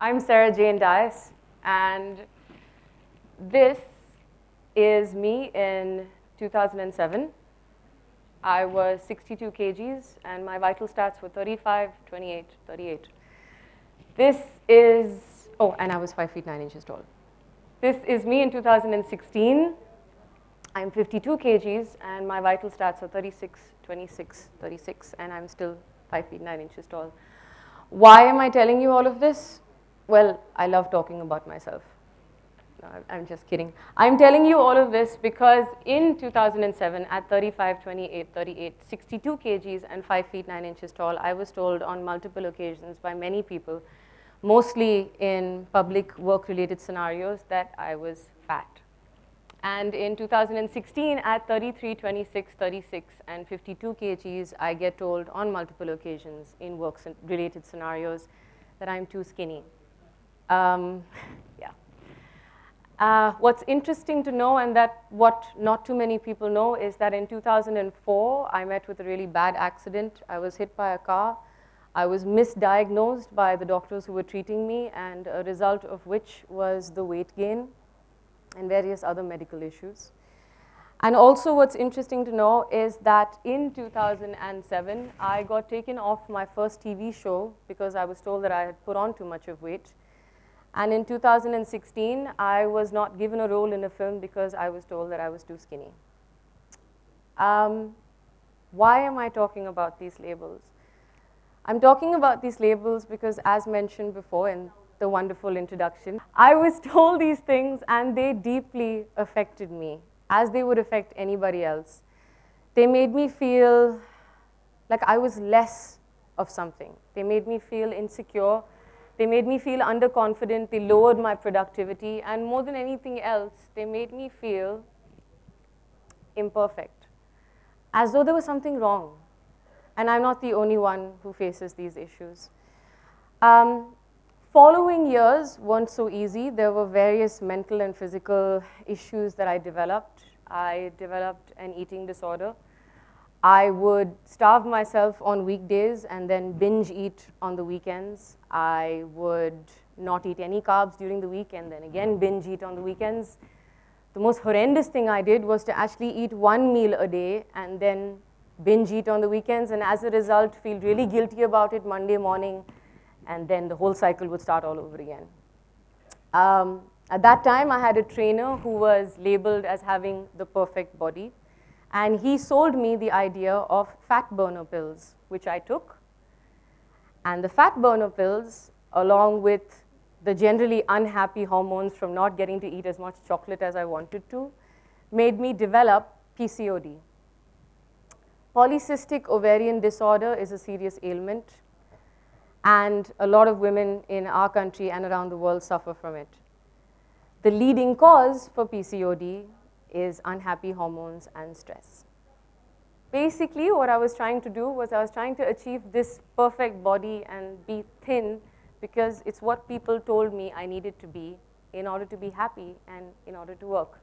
I'm Sarah Jane Dias, and this is me in 2007. I was 62 kgs, and my vital stats were 35, 28, 38. This is, oh, and I was 5 feet 9 inches tall. This is me in 2016. I'm 52 kgs, and my vital stats are 36, 26, 36, and I'm still 5 feet 9 inches tall. Why am I telling you all of this? Well, I love talking about myself. No, I'm just kidding. I'm telling you all of this because in 2007, at 35, 28, 38, 62 kgs and 5 feet 9 inches tall, I was told on multiple occasions by many people, mostly in public work-related scenarios, that I was fat. And in 2016, at 33, 26, 36, and 52 kgs, I get told on multiple occasions in work-related scenarios that I'm too skinny. What's interesting to know, and that what not too many people know, is that in 2004, I met with a really bad accident. I was hit by a car. I was misdiagnosed by the doctors who were treating me, and a result of which was the weight gain and various other medical issues. And also what's interesting to know is that in 2007, I got taken off my first TV show because I was told that I had put on too much of weight. And in 2016, I was not given a role in a film because I was told that I was too skinny. Why am I talking about these labels? I'm talking about these labels because, as mentioned before in the wonderful introduction, I was told these things and they deeply affected me, as they would affect anybody else. They made me feel like I was less of something. They made me feel insecure. They made me feel underconfident. They lowered my productivity. And more than anything else, they made me feel imperfect, as though there was something wrong. And I'm not the only one who faces these issues. Following years weren't so easy. There were various mental and physical issues that I developed. I developed an eating disorder. I would starve myself on weekdays and then binge eat on the weekends. I would not eat any carbs during the week and then again binge eat on the weekends. The most horrendous thing I did was to actually eat one meal a day and then binge eat on the weekends, and as a result feel really guilty about it Monday morning, and then the whole cycle would start all over again. At that time, I had a trainer who was labeled as having the perfect body. And he sold me the idea of fat burner pills, which I took. And the fat burner pills, along with the generally unhappy hormones from not getting to eat as much chocolate as I wanted to, made me develop PCOD. Polycystic ovarian disorder is a serious ailment, and a lot of women in our country and around the world suffer from it. The leading cause for PCOD is unhappy hormones and stress. Basically, what I was trying to do was I was trying to achieve this perfect body and be thin because it's what people told me I needed to be in order to be happy and in order to work.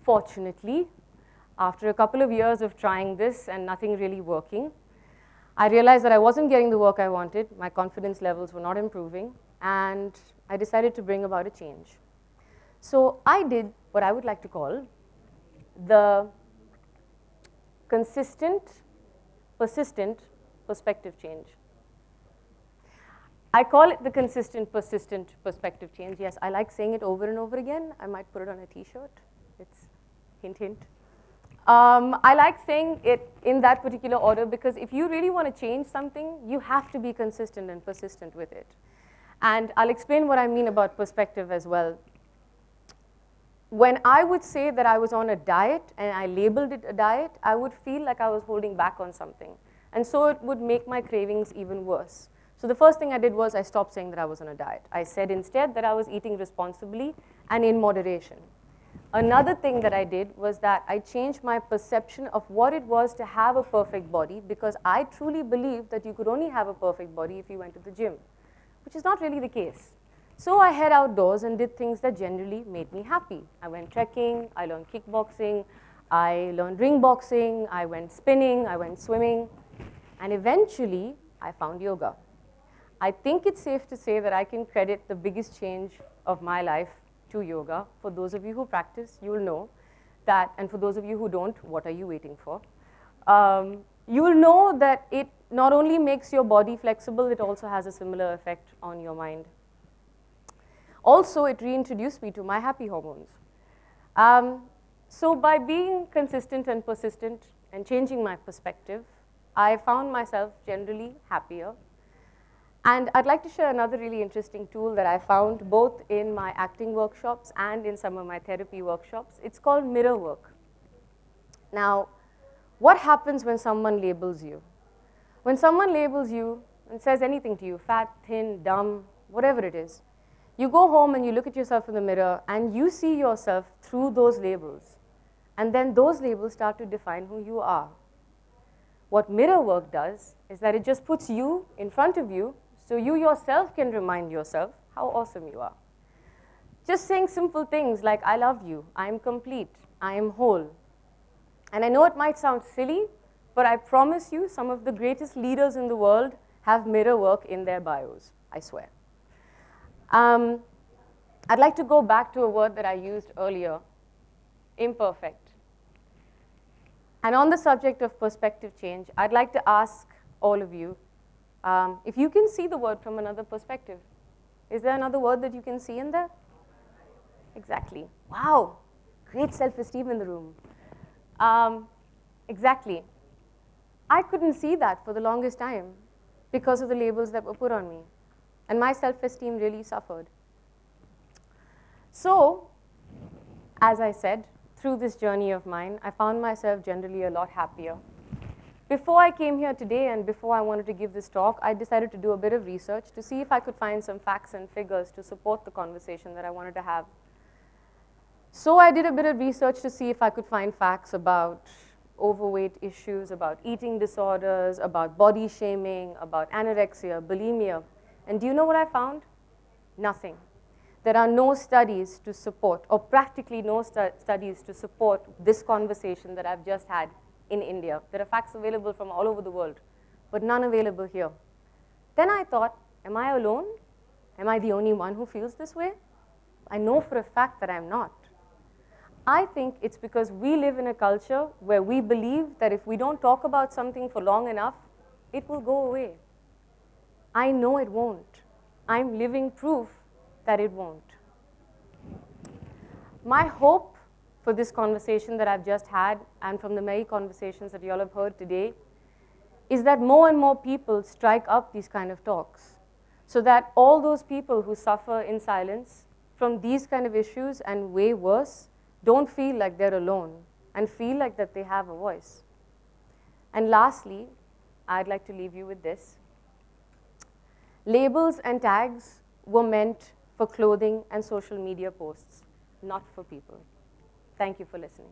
Fortunately, after a couple of years of trying this and nothing really working, I realized that I wasn't getting the work I wanted, my confidence levels were not improving, and I decided to bring about a change. So I did what I would like to call the consistent, persistent perspective change. I call it the consistent, persistent perspective change. Yes, I like saying it over and over again. I might put it on a t-shirt. It's hint, hint. I like saying it in that particular order because if you really want to change something, you have to be consistent and persistent with it. And I'll explain what I mean about perspective as well. When I would say that I was on a diet and I labeled it a diet, I would feel like I was holding back on something. And so it would make my cravings even worse. So the first thing I did was I stopped saying that I was on a diet. I said instead that I was eating responsibly and in moderation. Another thing that I did was that I changed my perception of what it was to have a perfect body, because I truly believed that you could only have a perfect body if you went to the gym, which is not really the case. So I head outdoors and did things that generally made me happy. I went trekking, I learned kickboxing, I learned ring boxing, I went spinning, I went swimming, and eventually I found yoga. I think it's safe to say that I can credit the biggest change of my life to yoga. For those of you who practice, you will know that, and for those of you who don't, what are you waiting for? You will know that it not only makes your body flexible, it also has a similar effect on your mind. Also, it reintroduced me to my happy hormones. So by being consistent and persistent and changing my perspective, I found myself generally happier. And I'd like to share another really interesting tool that I found both in my acting workshops and in some of my therapy workshops. It's called mirror work. Now, what happens when someone labels you? When someone labels you and says anything to you, fat, thin, dumb, whatever it is, you go home and you look at yourself in the mirror and you see yourself through those labels. And then those labels start to define who you are. What mirror work does is that it just puts you in front of you so you yourself can remind yourself how awesome you are. Just saying simple things like, I love you, I am complete, I am whole. And I know it might sound silly, but I promise you some of the greatest leaders in the world have mirror work in their bios, I swear. I'd like to go back to a word that I used earlier, imperfect. And on the subject of perspective change, I'd like to ask all of you, if you can see the word from another perspective. Is there another word that you can see in there? Exactly. Wow, great self-esteem in the room. Exactly. I couldn't see that for the longest time because of the labels that were put on me. And my self-esteem really suffered. So, as I said, through this journey of mine, I found myself generally a lot happier. Before I came here today and before I wanted to give this talk, I decided to do a bit of research to see if I could find some facts and figures to support the conversation that I wanted to have. So I did a bit of research to see if I could find facts about overweight issues, about eating disorders, about body shaming, about anorexia, bulimia. And do you know what I found? Nothing. There are no studies to support, or practically no studies to support this conversation that I've just had in India. There are facts available from all over the world, but none available here. Then I thought, am I alone? Am I the only one who feels this way? I know for a fact that I'm not. I think it's because we live in a culture where we believe that if we don't talk about something for long enough, it will go away. I know it won't. I'm living proof that it won't. My hope for this conversation that I've just had, and from the many conversations that you all have heard today, is that more and more people strike up these kind of talks, so that all those people who suffer in silence from these kind of issues and way worse don't feel like they're alone and feel like that they have a voice. And lastly, I'd like to leave you with this. Labels and tags were meant for clothing and social media posts, not for people. Thank you for listening.